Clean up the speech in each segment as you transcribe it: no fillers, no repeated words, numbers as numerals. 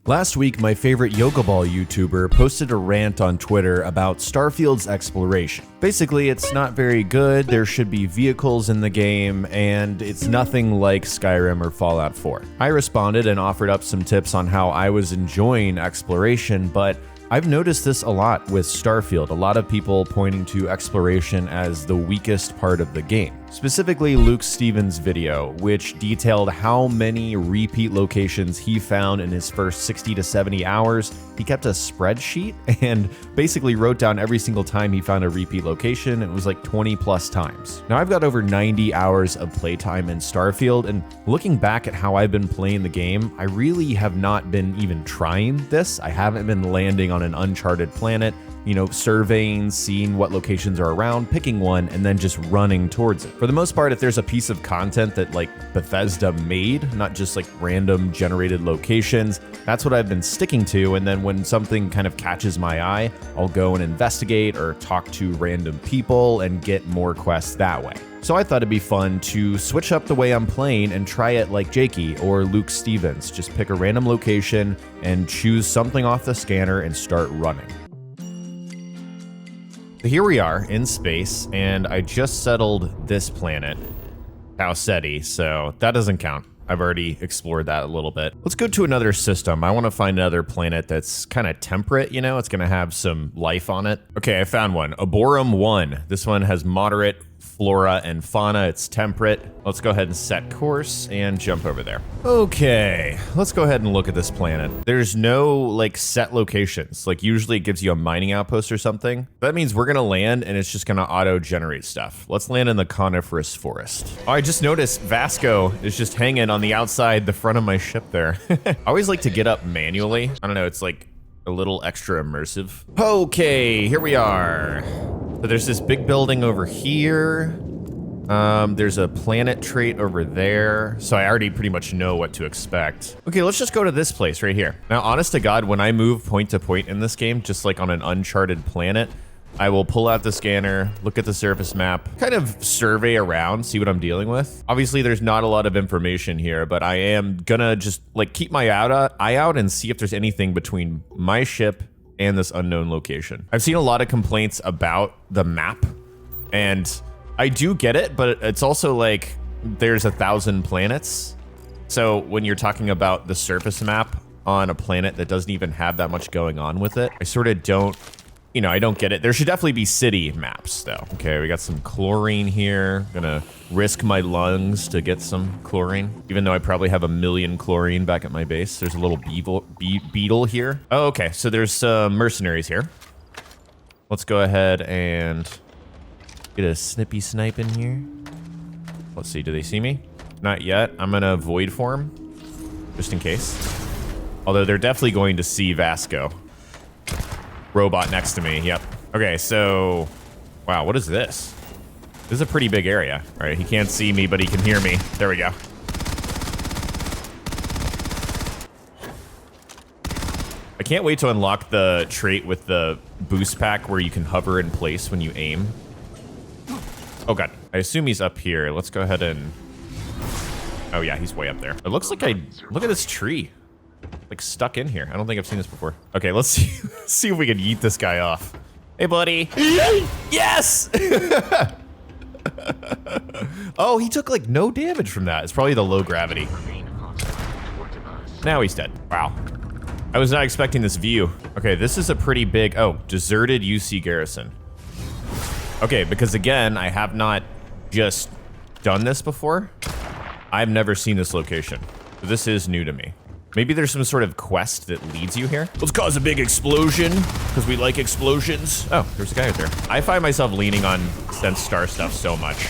Last week, my favorite Yoga Ball YouTuber posted a rant on Twitter about Starfield's exploration. Basically, it's not very good, there should be vehicles in the game, and it's nothing like Skyrim or Fallout 4. I responded and offered up some tips on how I was enjoying exploration, but I've noticed this a lot with Starfield, a lot of people pointing to exploration as the weakest part of the game. Specifically Luke Stevens' video, which detailed how many repeat locations he found in his first 60 to 70 hours. He kept a spreadsheet and basically wrote down every single time he found a repeat location. It was like 20 plus times. Now I've got over 90 hours of playtime in Starfield, and looking back at how I've been playing the game, I really have not been even trying this. I haven't been landing on an uncharted planet, surveying, seeing what locations are around, picking one, and then just running towards it. For the most part, if there's a piece of content that Bethesda made, not just random generated locations, that's what I've been sticking to. And then when something kind of catches my eye, I'll go and investigate or talk to random people and get more quests that way. So I thought it'd be fun to switch up the way I'm playing and try it like Jakey or Luke Stevens. Just pick a random location and choose something off the scanner and start running. Here we are in space, and I just settled this planet, Tau Ceti, so that doesn't count. I've already explored that a little bit. Let's go to another system. I want to find another planet that's kind of temperate, it's going to have some life on it. Okay, I found one. Oborum I. This one has moderate flora and fauna. It's temperate. Let's go ahead and set course and jump over there. Okay, let's go ahead and look at this planet. There's no set locations. Usually it gives you a mining outpost or something. That means we're gonna land and it's just gonna auto-generate stuff. Let's land in the coniferous forest. Oh, I just noticed Vasco is just hanging on the outside the front of my ship there. I always like to get up manually. I don't know, it's a little extra immersive. Okay, here we are. So there's this big building over here. There's a planet trait over there. So I already pretty much know what to expect. Okay, let's just go to this place right here. Now, honest to God, when I move point to point in this game, just like on an uncharted planet, I will pull out the scanner, look at the surface map, kind of survey around, see what I'm dealing with. Obviously, there's not a lot of information here, but I am gonna just keep my eye out and see if there's anything between my ship and this unknown location. I've seen a lot of complaints about the map, and I do get it, but it's also there's 1,000 planets. So when you're talking about the surface map on a planet that doesn't even have that much going on with it, I sort of don't, I don't get it. There should definitely be city maps though. Okay, we got some chlorine here. Gonna risk my lungs to get some chlorine, even though I probably have 1 million chlorine back at my base. There's a little beetle here. Oh, okay, so there's some mercenaries here. Let's go ahead and get a snippy snipe in here. Let's see, do they see me? Not yet. I'm gonna void form, just in case. Although they're definitely going to see Vasco. Robot next to me, yep. Okay, so, wow, what is this? This is a pretty big area. All right, he can't see me, but he can hear me. There we go. I can't wait to unlock the trait with the boost pack where you can hover in place when you aim. Oh God, I assume he's up here. Let's go ahead and, oh yeah, he's way up there. It looks like look at this tree. Stuck in here. I don't think I've seen this before. Okay, let's see if we can yeet this guy off. Hey, buddy. Yes! Oh, he took no damage from that. It's probably the low gravity. Now he's dead. Wow. I was not expecting this view. Okay, this is a pretty big, oh, deserted UC garrison. Okay, because again, I have not just done this before. I've never seen this location. So this is new to me. Maybe there's some sort of quest that leads you here. Let's cause a big explosion, because we like explosions. Oh, there's a guy out there. I find myself leaning on Sense Star stuff so much.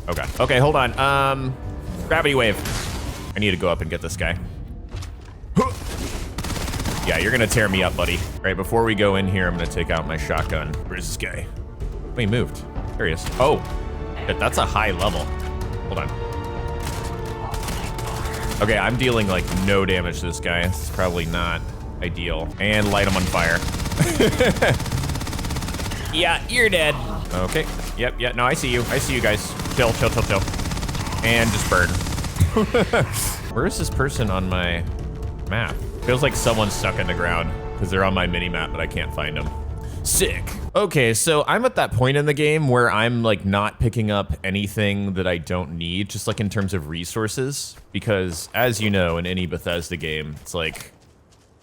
Okay. Okay, hold on. Gravity wave. I need to go up and get this guy. Yeah, you're gonna tear me up, buddy. All right, before we go in here, I'm gonna take out my shotgun. Where's this guy? Oh, he moved. There he is. Oh, shit, that's a high level. Hold on. Okay, I'm dealing no damage to this guy. This is probably not ideal. And light him on fire. Yeah, you're dead. Okay, yep, yeah, no, I see you. I see you guys. Chill, chill, chill, chill. And just burn. Where is this person on my map? Feels like someone's stuck in the ground because they're on my mini-map, but I can't find them. Sick. Okay, so I'm at that point in the game where I'm like not picking up anything that I don't need, just like in terms of resources, because as you know, in any Bethesda game, it's like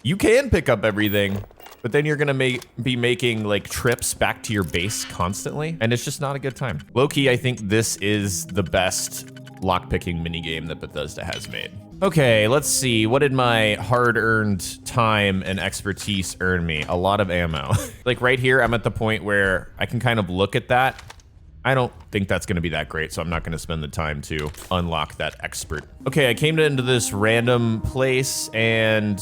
you can pick up everything, but then you're gonna be making like trips back to your base constantly, and it's just not a good time. Low-key, I think this is the best lockpicking minigame that Bethesda has made. Okay, let's see. What did my hard-earned time and expertise earn me? A lot of ammo. Like right here, I'm at the point where I can kind of look at that. I don't think that's gonna be that great, so I'm not gonna spend the time to unlock that expert. Okay, I came into this random place and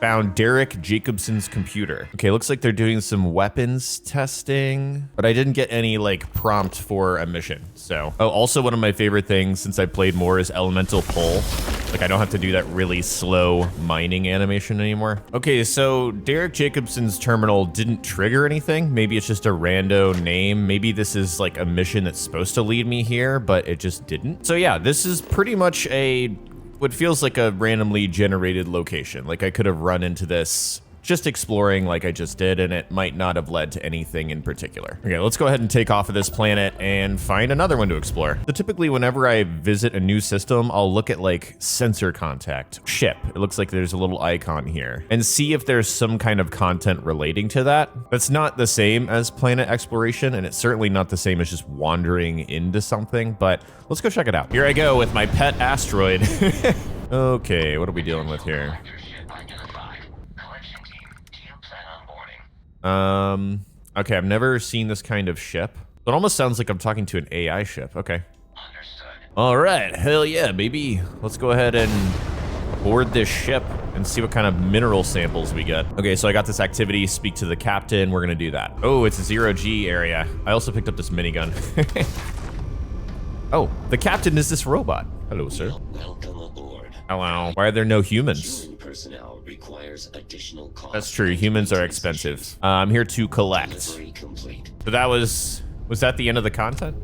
found Derek Jacobson's computer. Okay, looks like they're doing some weapons testing, but I didn't get any like prompt for a mission. So, oh, also one of my favorite things since I played more is elemental pull. Like I don't have to do that really slow mining animation anymore. Okay, so Derek Jacobson's terminal didn't trigger anything. Maybe it's just a rando name. Maybe this is like a mission that's supposed to lead me here, but it just didn't. So yeah, this is pretty much what feels like a randomly generated location. Like I could have run into this just exploring like I just did, and it might not have led to anything in particular. Okay, let's go ahead and take off of this planet and find another one to explore. So typically whenever I visit a new system, I'll look at like sensor contact, ship. It looks like there's a little icon here, and see if there's some kind of content relating to that. That's not the same as planet exploration, and it's certainly not the same as just wandering into something, but let's go check it out. Here I go with my pet asteroid. Okay, what are we dealing with here? Okay, I've never seen this kind of ship. It almost sounds like I'm talking to an AI ship. Okay. Understood. All right, hell yeah, baby. Let's go ahead and board this ship and see what kind of mineral samples we get. Okay, so I got this activity, speak to the captain. We're gonna do that. Oh, it's a 0G area. I also picked up this minigun. Oh, the captain is this robot. Hello, sir. Welcome aboard. Hello. Why are there no humans? Human personnel requires additional cost. That's true. Humans are expensive. I'm here to collect. Delivery complete. So that was that the end of the content?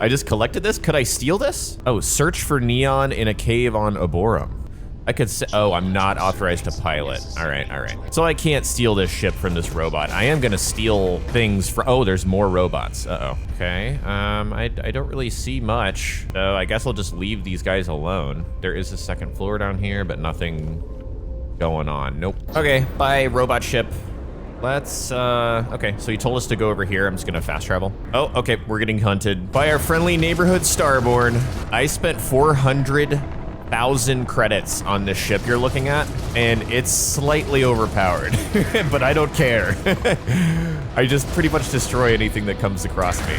I just collected this? Could I steal this? Oh, search for neon in a cave on Oborum. I could say, oh, I'm not authorized to pilot. All right, all right. So I can't steal this ship from this robot. I am gonna steal things from, oh, there's more robots. Uh-oh. Okay, I don't really see much. So I guess I'll just leave these guys alone. There is a second floor down here, but nothing going on. Nope. Okay, bye, robot ship. Let's, okay, so you told us to go over here. I'm just gonna fast travel. Oh, okay, we're getting hunted by our friendly neighborhood Starborn. I spent 400,000 credits on this ship you're looking at, and it's slightly overpowered, but I don't care. I just pretty much destroy anything that comes across me.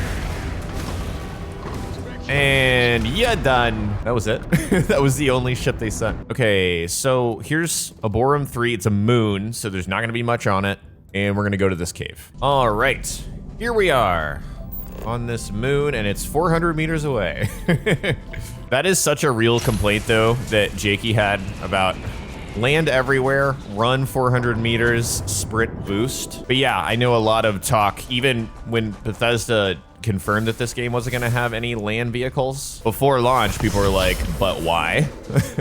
And yeah, done. That was it. That was the only ship they sent. Okay, so here's Oborum 3. It's a moon, so there's not gonna be much on it, and we're gonna go to this cave. All right, here we are on this moon, and it's 400 meters away. That is such a real complaint, though, that Jakey had about land everywhere, run 400 meters, sprint boost. But yeah, I know a lot of talk, even when Bethesda confirmed that this game wasn't gonna have any land vehicles. Before launch, people were like, but why?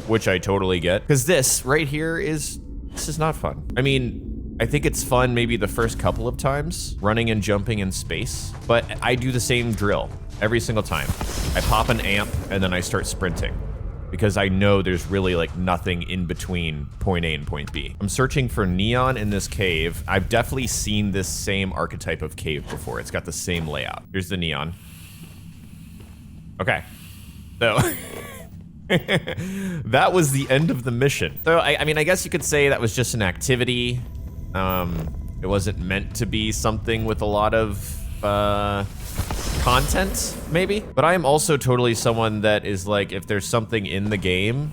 Which I totally get. Because this right here this is not fun. I mean, I think it's fun maybe the first couple of times, running and jumping in space, but I do the same drill every single time. I pop an amp and then I start sprinting because I know there's really like nothing in between point A and point B. I'm searching for neon in this cave. I've definitely seen this same archetype of cave before. It's got the same layout. Here's the neon. Okay, so that was the end of the mission. So I mean, I guess you could say that was just an activity. It wasn't meant to be something with a lot of content, maybe. But I am also totally someone that is like, if there's something in the game,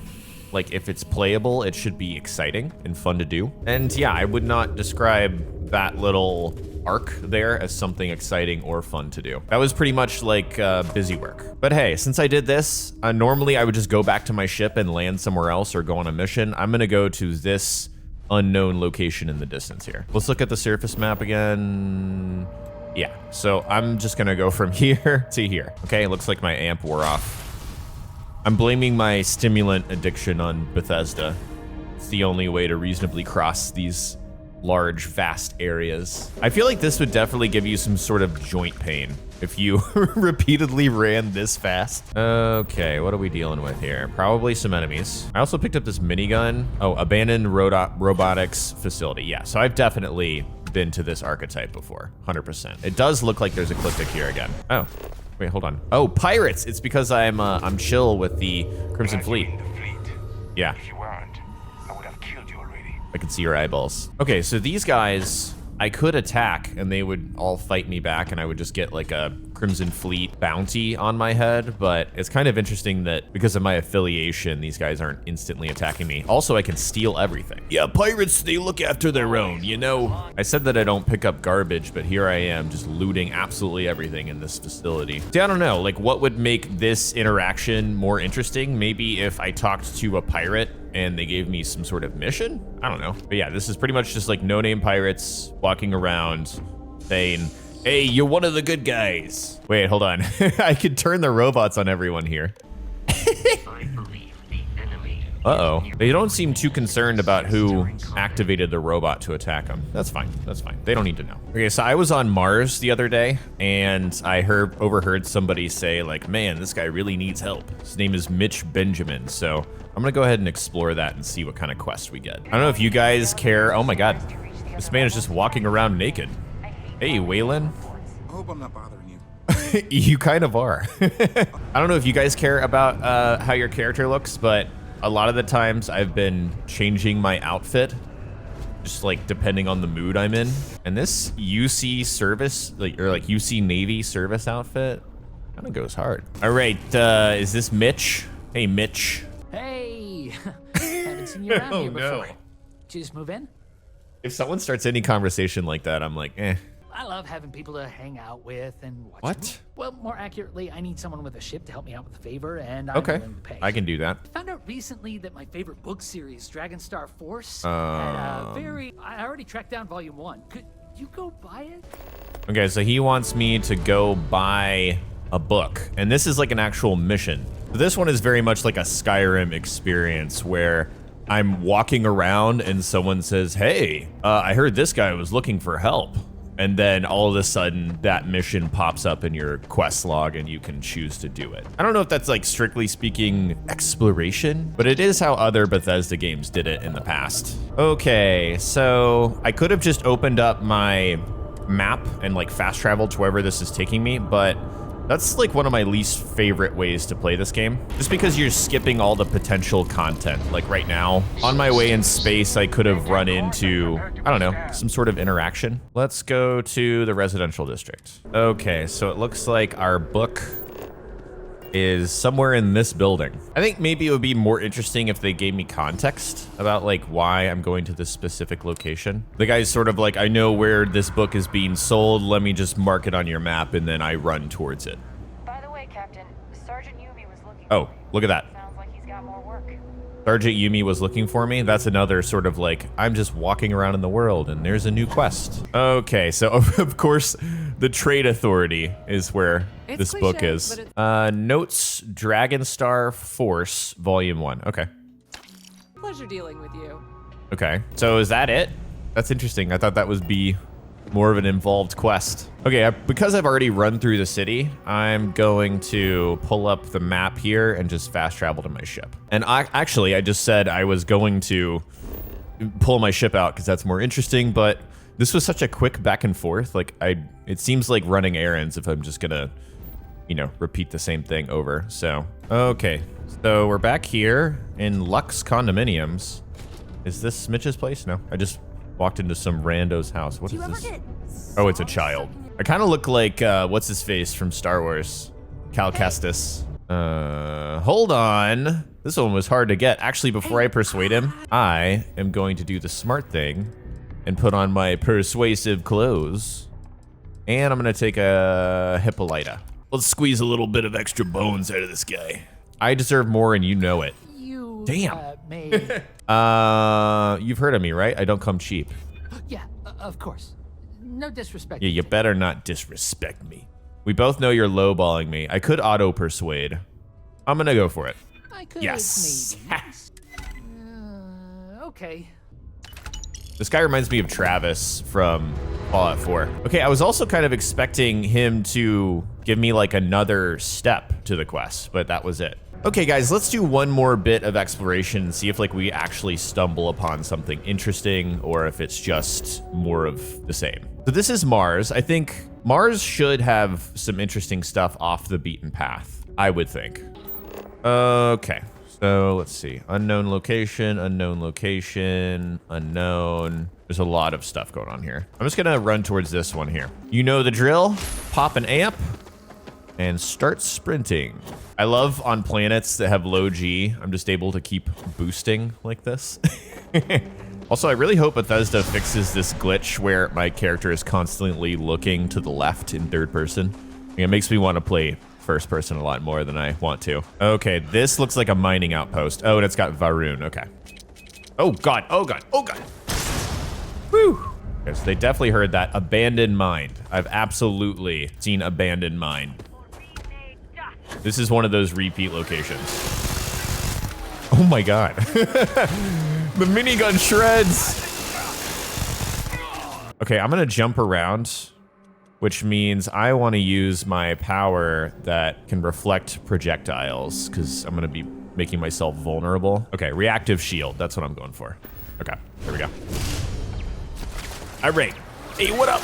like if it's playable, it should be exciting and fun to do. And yeah, I would not describe that little arc there as something exciting or fun to do. That was pretty much like busy work. But hey, since I did this, normally I would just go back to my ship and land somewhere else or go on a mission. I'm gonna go to this unknown location in the distance here. Let's look at the surface map again. Yeah, so I'm just gonna go from here to here. Okay, it looks like my amp wore off. I'm blaming my stimulant addiction on Bethesda It's the only way to reasonably cross these large, vast areas. I feel like this would definitely give you some sort of joint pain if you repeatedly ran this fast. Okay, what are we dealing with here? Probably some enemies. I also picked up this minigun. Oh, abandoned robotics facility. Yeah, so I've definitely been to this archetype before, 100%. It does look like there's ecliptic here again. Oh, wait, hold on. Oh, pirates. It's because I'm chill with the Crimson Fleet. Yeah. If you weren't, I would have killed you already. I can see your eyeballs. Okay, so these guys, I could attack and they would all fight me back and I would just get like a Crimson Fleet bounty on my head, but it's kind of interesting that because of my affiliation, these guys aren't instantly attacking me. Also, I can steal everything. Yeah, pirates, they look after their own, you know? I said that I don't pick up garbage, but here I am just looting absolutely everything in this facility. See, I don't know, like what would make this interaction more interesting? Maybe if I talked to a pirate and they gave me some sort of mission? I don't know. But yeah, this is pretty much just like no-name pirates walking around saying, hey, you're one of the good guys. Wait, hold on. I could turn the robots on everyone here. Uh-oh. They don't seem too concerned about who activated the robot to attack them. That's fine. That's fine. They don't need to know. Okay, so I was on Mars the other day, and I overheard somebody say, like, man, this guy really needs help. His name is Mitch Benjamin, so I'm gonna go ahead and explore that and see what kind of quest we get. I don't know if you guys care. Oh my God. This man is just walking around naked. Hey, Waylon. I hope I'm not bothering you. You kind of are. I don't know if you guys care about how your character looks, but a lot of the times I've been changing my outfit, just like depending on the mood I'm in. And this UC service, or UC Navy service outfit, kind of goes hard. All right, is this Mitch? Hey, Mitch. Hey, haven't seen you around here before. No. Did you just move in? If someone starts any conversation like that, I'm like, eh. I love having people to hang out with and watch. What? Well, more accurately, I need someone with a ship to help me out with a favor, and I'm Okay, willing to pay. I can do that. Found out recently that my favorite book series, Dragon Star Force, had a I already tracked down Volume 1. Could you go buy it? Okay, so he wants me to go buy a book, and this is like an actual mission. This one is very much like a Skyrim experience where I'm walking around and someone says, hey, I heard this guy was looking for help. And then all of a sudden that mission pops up in your quest log and you can choose to do it. I don't know if that's like strictly speaking exploration, but it is how other Bethesda games did it in the past. Okay, so I could have just opened up my map and like fast traveled to wherever this is taking me, but that's like one of my least favorite ways to play this game. Just because you're skipping all the potential content. Like right now, on my way in space, I could have run into, I don't know, some sort of interaction. Let's go to the residential district. Okay, so it looks like our book is somewhere in this building. I think maybe it would be more interesting if they gave me context about like why I'm going to this specific location. The guy's sort of like, I know where this book is being sold. Let me just mark it on your map and then I run towards it. By the way, Captain, Sergeant Yumi was looking. Oh, look at that. Sounds like he's got more work. Sergeant Yumi was looking for me. That's another sort of like, I'm just walking around in the world and there's a new quest. Okay, so of course, the Trade Authority is where this book is. Notes, Dragon Star Force, Volume 1. Okay. Pleasure dealing with you. Okay, so is that it? That's interesting. I thought that would be more of an involved quest. Okay, because I've already run through the city, I'm going to pull up the map here and just fast travel to my ship. And I just said I was going to pull my ship out because that's more interesting, but this was such a quick back and forth. Like it seems like running errands if I'm just gonna, you know, repeat the same thing over. So, okay. So we're back here in Lux Condominiums. Is this Mitch's place? No, I just walked into some rando's house. What is this? Oh, it's a child. I kind of look like, what's his face from Star Wars? Cal Kestis. Hold on. This one was hard to get. Actually, before I persuade him, I am going to do the smart thing and put on my persuasive clothes. And I'm gonna take a Hippolyta. Let's squeeze a little bit of extra bones out of this guy. I deserve more and you know it. You, Damn. may... You've heard of me, right? I don't come cheap. Yeah, of course. No disrespect. Yeah, you better not disrespect me. We both know you're lowballing me. I could auto-persuade. I'm gonna go for it. I could Yes. maybe. Okay. This guy reminds me of Travis from Fallout 4. Okay, I was also kind of expecting him to give me like another step to the quest, but that was it. Okay, guys, let's do one more bit of exploration and see if like we actually stumble upon something interesting or if it's just more of the same. So this is Mars. I think Mars should have some interesting stuff off the beaten path, I would think. Okay, so let's see. Unknown location, unknown location, unknown. There's a lot of stuff going on here. I'm just gonna run towards this one here. You know the drill. Pop an amp and start sprinting. I love on planets that have low G, I'm just able to keep boosting like this. Also, I really hope Bethesda fixes this glitch where my character is constantly looking to the left in third person. It makes me want to play first person a lot more than I want to. Okay, this looks like a mining outpost. Oh, and it's got Varun, okay. Oh God, oh God, oh God. Whew. Okay, so they definitely heard that. Abandoned mine. I've absolutely seen abandoned mine. This is one of those repeat locations. Oh my God. The minigun shreds. Okay, I'm gonna jump around, which means I wanna use my power that can reflect projectiles because I'm gonna be making myself vulnerable. Okay, reactive shield, that's what I'm going for. Okay, there we go. Irate. Hey, what up?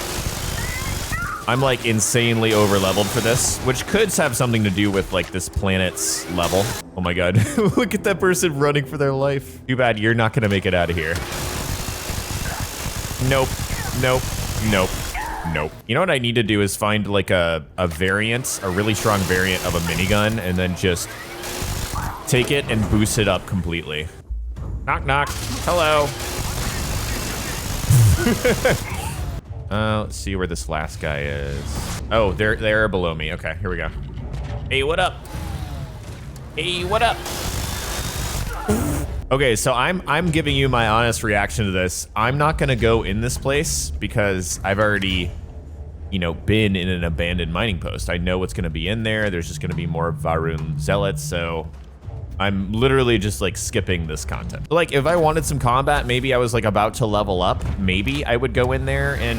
I'm like insanely over leveled for this, which could have something to do with like this planet's level. Oh my God, look at that person running for their life. Too bad you're not gonna make it out of here. Nope, nope, nope, nope. You know what I need to do is find like a variant, a really strong variant of a minigun and then just take it and boost it up completely. Knock, knock, hello. Let's see where this last guy is. Oh, they're below me. Okay, here we go. Hey, what up? Hey, what up? Okay, so I'm giving you my honest reaction to this. I'm not gonna go in this place because I've already, you know, been in an abandoned mining post. I know what's gonna be in there. There's just gonna be more Varun zealots, so I'm literally just like skipping this content. Like if I wanted some combat, maybe I was like about to level up, maybe I would go in there and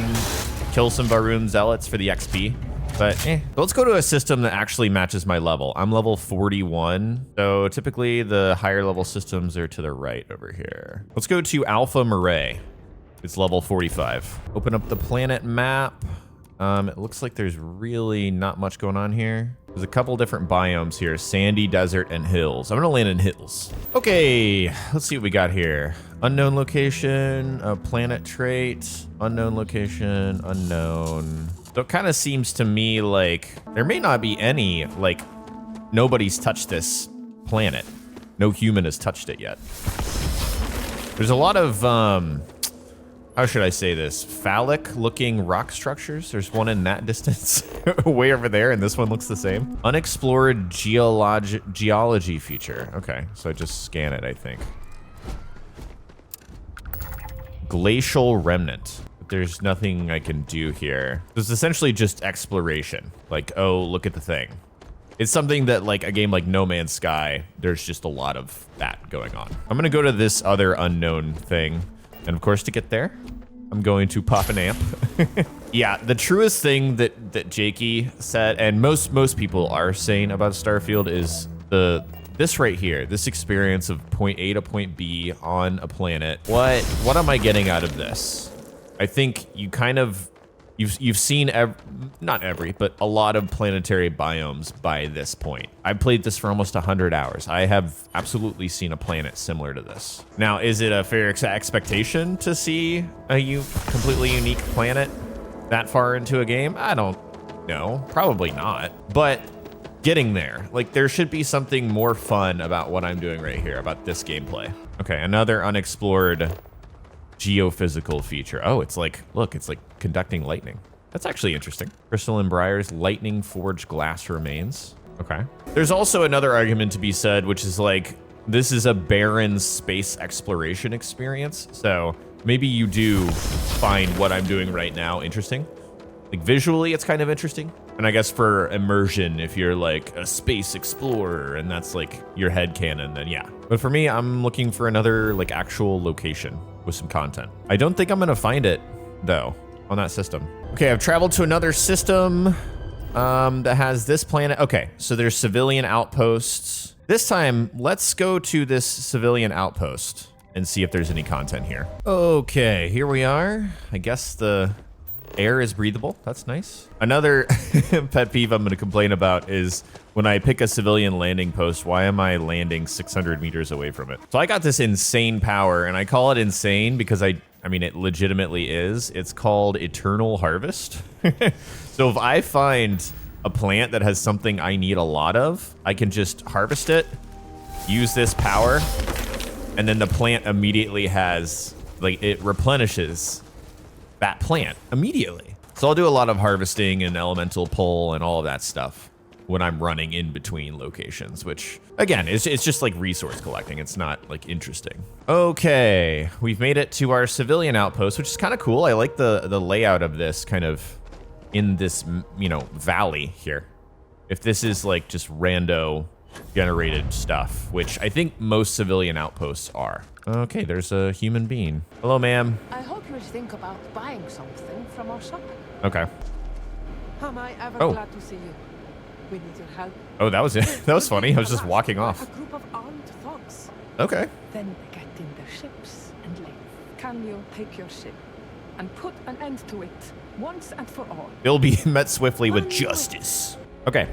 kill some Varun zealots for the XP, but let's go to a system that actually matches my level. I'm level 41. So typically the higher level systems are to the right over here. Let's go to Alpha Marae. It's level 45. Open up the planet map. It looks like there's really not much going on here. There's a couple different biomes here, sandy, desert, and hills. I'm gonna land in hills. Okay, let's see what we got here. Unknown location, a planet trait, unknown location, unknown. So it kind of seems to me like there may not be any, like nobody's touched this planet. No human has touched it yet. There's a lot of, how should I say this? Phallic looking rock structures. There's one in that distance way over there, and this one looks the same. Unexplored geology feature. Okay, so I just scan it, I think. Glacial remnant. There's nothing I can do here. It's essentially just exploration. Like, oh, look at the thing. It's something that like a game like No Man's Sky, there's just a lot of that going on. I'm gonna go to this other unknown thing. And of course, to get there, I'm going to pop an amp. Yeah, the truest thing that Jakey said, and most people are saying about Starfield is this right here, this experience of point A to point B on a planet. What am I getting out of this? I think you kind of, you've seen, not every, but a lot of planetary biomes by this point. I've played this for almost 100 hours. I have absolutely seen a planet similar to this. Now, is it a fair expectation to see a completely unique planet that far into a game? I don't know, probably not, but getting there. Like there should be something more fun about what I'm doing right here, about this gameplay. Okay, another unexplored geophysical feature. Oh, it's like, look, it's like conducting lightning. That's actually interesting. Crystalline Briar's lightning forged glass remains. Okay. There's also another argument to be said, which is like, this is a barren space exploration experience. So maybe you do find what I'm doing right now interesting. Like visually, it's kind of interesting. And I guess for immersion, if you're like a space explorer and that's like your headcanon, then yeah. But for me, I'm looking for another like actual location with some content. I don't think I'm gonna find it though on that system. Okay, I've traveled to another system that has this planet. Okay, so there's civilian outposts. This time, let's go to this civilian outpost and see if there's any content here. Okay, here we are. I guess the air is breathable. That's nice. Another pet peeve I'm gonna complain about is when I pick a civilian landing post, why am I landing 600 meters away from it? So I got this insane power, and I call it insane because I mean, it legitimately is. It's called Eternal Harvest. So if I find a plant that has something I need a lot of, I can just harvest it, use this power, and then the plant immediately has, like, it replenishes that plant immediately. So I'll do a lot of harvesting and elemental pull and all of that stuff when I'm running in between locations, which again, it's just like resource collecting. It's not like interesting. Okay, we've made it to our civilian outpost, which is kind of cool. I like the layout of this kind of in this, you know, valley here. If this is like just rando generated stuff, which I think most civilian outposts are. Okay, there's a human being. Hello, ma'am. I hope you think about buying something from our shop. Okay. Am I ever Oh. glad to see you? We need your help. Oh, that was it. That was funny. I was just walking off. A group of armed thugs. Okay. Then they get in their ships and leave. Can you take your ship and put an end to it once and for all? It'll be met swiftly with justice. Okay.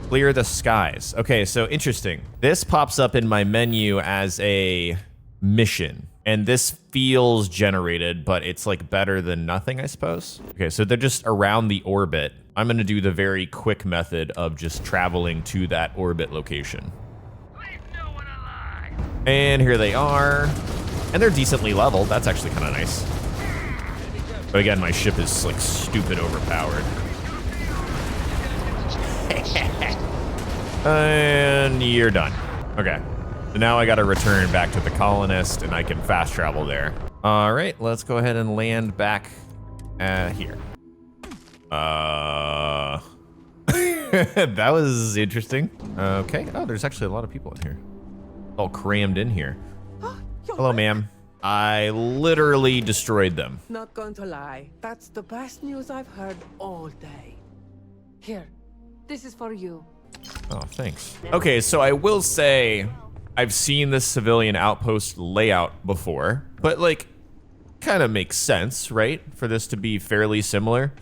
Clear the skies. Okay, so interesting. This pops up in my menu as a mission. And this feels generated, but it's like better than nothing, I suppose. Okay, so they're just around the orbit. I'm gonna do the very quick method of just traveling to that orbit location. And here they are. And they're decently leveled. That's actually kind of nice. But again, my ship is like stupid overpowered. And you're done. Okay. So now I gotta return back to the colonist and I can fast travel there. All right, let's go ahead and land back here. That was interesting. Okay. Oh, there's actually a lot of people in here. All crammed in here. Hello, ma'am. I literally destroyed them. Not going to lie. That's the best news I've heard all day. Here, this is for you. Oh, thanks. Okay, so I will say I've seen this civilian outpost layout before, but like, kind of makes sense, right? For this to be fairly similar.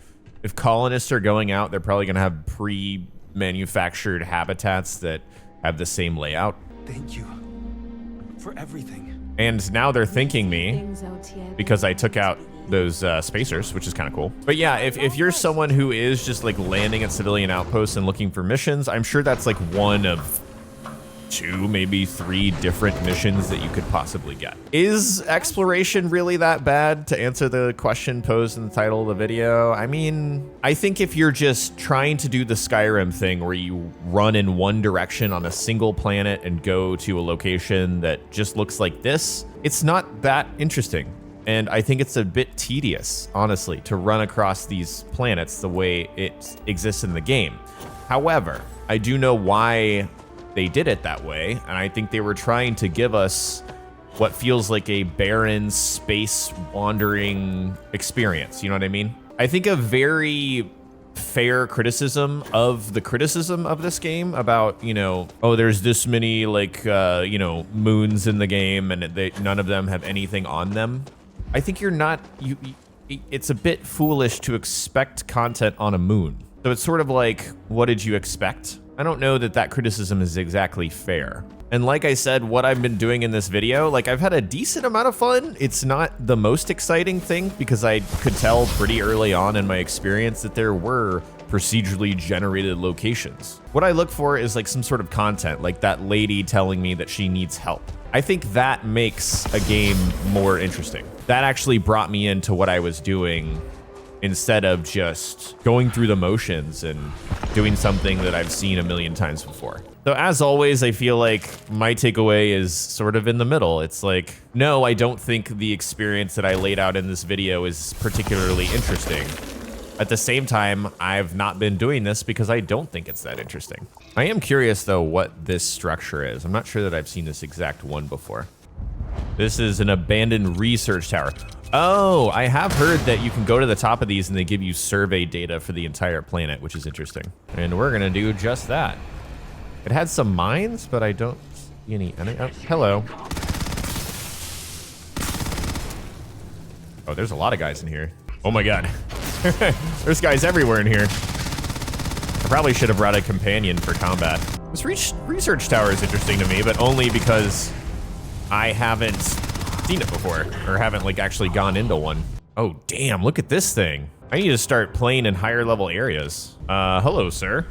If colonists are going out, they're probably gonna have pre-manufactured habitats that have the same layout. Thank you for everything. And now they're thanking me because I took out those spacers, which is kind of cool. But yeah, if you're someone who is just like landing at civilian outposts and looking for missions, I'm sure that's like one of 2, maybe 3 different missions that you could possibly get. Is exploration really that bad, to answer the question posed in the title of the video? I mean, I think if you're just trying to do the Skyrim thing where you run in one direction on a single planet and go to a location that just looks like this, it's not that interesting. And I think it's a bit tedious, honestly, to run across these planets the way it exists in the game. However, I do know why they did it that way, and I think they were trying to give us what feels like a barren space wandering experience. You know what I mean? I think a very fair criticism of this game about, you know, oh, there's this many like, you know, moons in the game and none of them have anything on them. I think it's a bit foolish to expect content on a moon. So it's sort of like, what did you expect? I don't know that criticism is exactly fair. And like I said, what I've been doing in this video, like I've had a decent amount of fun. It's not the most exciting thing because I could tell pretty early on in my experience that there were procedurally generated locations. What I look for is like some sort of content, like that lady telling me that she needs help. I think that makes a game more interesting. That actually brought me into what I was doing instead of just going through the motions and doing something that I've seen a million times before. So as always, I feel like my takeaway is sort of in the middle. It's like, no, I don't think the experience that I laid out in this video is particularly interesting, At the same time, I've not been doing this because I don't think it's that interesting. I am curious though what this structure is. I'm not sure that I've seen this exact one before. This is an abandoned research tower. Oh, I have heard that you can go to the top of these and they give you survey data for the entire planet, which is interesting. And we're gonna do just that. It had some mines, but I don't see any. Oh, hello. Oh, there's a lot of guys in here. Oh my God. There's guys everywhere in here. I probably should have brought a companion for combat. This research tower is interesting to me, but only because I haven't seen it before, or haven't like actually gone into one. Oh damn, look at this thing. I need to start playing in higher level areas. Hello, sir.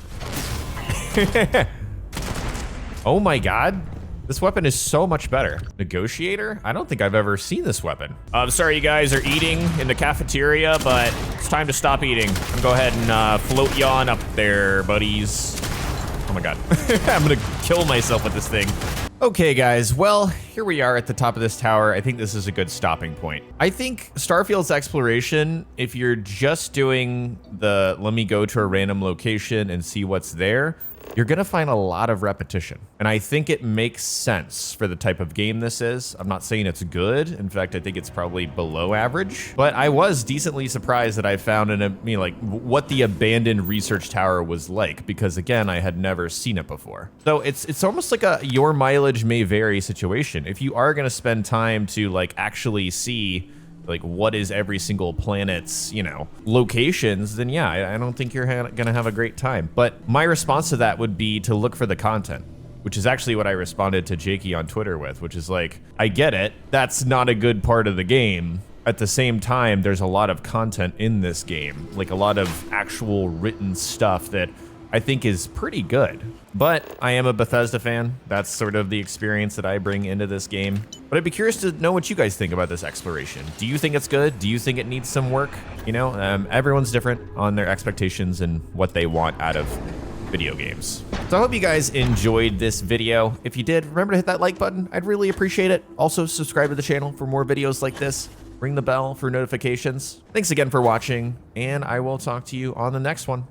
Oh my God. This weapon is so much better. Negotiator? I don't think I've ever seen this weapon. I'm sorry you guys are eating in the cafeteria, but it's time to stop eating. I'm gonna go ahead and float you on up there, buddies. Oh my God. I'm gonna kill myself with this thing. Okay guys, well, here we are at the top of this tower. I think this is a good stopping point. I think Starfield's exploration, if you're just doing the let me go to a random location and see what's there, you're gonna find a lot of repetition. And I think it makes sense for the type of game this is. I'm not saying it's good. In fact, I think it's probably below average, but I was decently surprised that I found what the abandoned research tower was like, because again, I had never seen it before. So it's almost like a your mileage may vary situation. If you are gonna spend time to like actually see like what is every single planet's, locations, then yeah, I don't think you're gonna have a great time. But my response to that would be to look for the content, which is actually what I responded to Jakey on Twitter with, which is like, I get it, that's not a good part of the game. At the same time, there's a lot of content in this game, like a lot of actual written stuff that I think is pretty good. But I am a Bethesda fan. That's sort of the experience that I bring into this game. But I'd be curious to know what you guys think about this exploration. Do you think it's good? Do you think it needs some work? Everyone's different on their expectations and what they want out of video games. So I hope you guys enjoyed this video. If you did, remember to hit that like button. I'd really appreciate it. Also, subscribe to the channel for more videos like this. Ring the bell for notifications. Thanks again for watching, and I will talk to you on the next one.